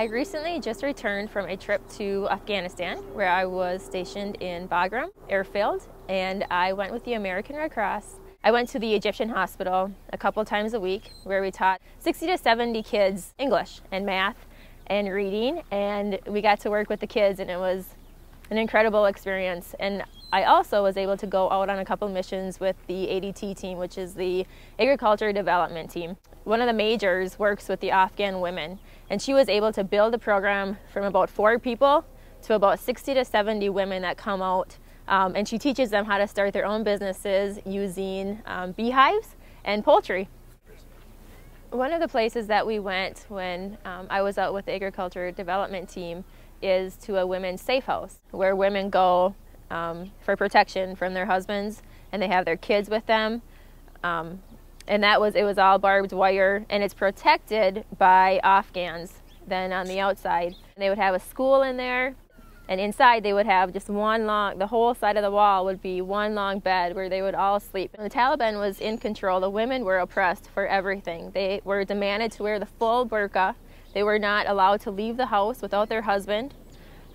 I recently just returned from a trip to Afghanistan where I was stationed in Bagram airfield, and I went with the American Red Cross. I went to the Egyptian hospital a couple times a week where we taught 60 to 70 kids English and math and reading, and we got to work with the kids, and it was an incredible experience. And I also was able to go out on a couple missions with the ADT team, which is the Agriculture Development Team. One of the majors works with the Afghan women, and she was able to build a program from about 4 people to about 60 to 70 women that come out, and she teaches them how to start their own businesses using beehives and poultry. One of the places that we went when I was out with the Agriculture Development Team is to a women's safe house where women go for protection from their husbands, and they have their kids with them. And it was all barbed wire, and it's protected by Afghans then on the outside. And they would have a school in there, and inside they would have just the whole side of the wall would be one long bed where they would all sleep. When the Taliban was in control, the women were oppressed for everything. They were demanded to wear the full burqa. They were not allowed to leave the house without their husband.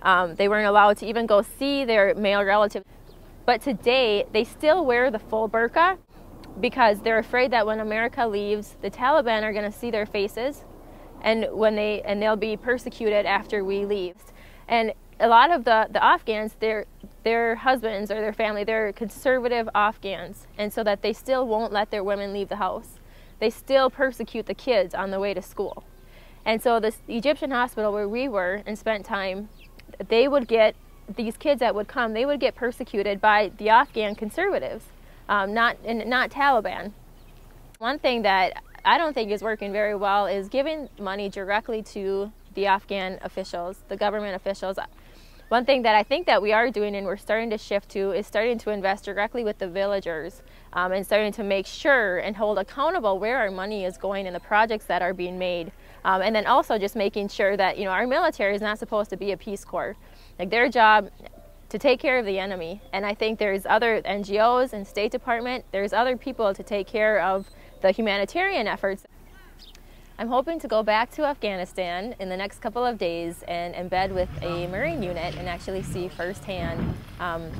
They weren't allowed to even go see their male relative. But today, they still wear the full burqa because they're afraid that when America leaves, the Taliban are going to see their faces, and they'll be persecuted after we leave. And a lot of the Afghans, their husbands or their family, they're conservative Afghans, and so that they still won't let their women leave the house. They still persecute the kids on the way to school. And so this Egyptian hospital where we were and spent time, these kids that would come, they would get persecuted by the Afghan conservatives. Not Taliban. One thing that I don't think is working very well is giving money directly to the Afghan officials, the government officials. One thing that I think that we are doing and we're starting to shift to is starting to invest directly with the villagers, and starting to make sure and hold accountable where our money is going and the projects that are being made. And then also just making sure that, our military is not supposed to be a Peace Corps. Like, their job to take care of the enemy. And I think there's other NGOs and State Department, there's other people to take care of the humanitarian efforts. I'm hoping to go back to Afghanistan in the next couple of days and embed with a Marine unit and actually see firsthand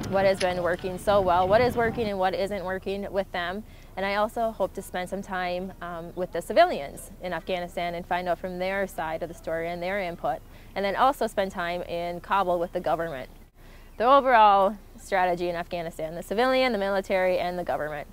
what has been working so well, what is working and what isn't working with them. And I also hope to spend some time with the civilians in Afghanistan and find out from their side of the story and their input. And then also spend time in Kabul with the government. The overall strategy in Afghanistan, the civilian, the military, and the government.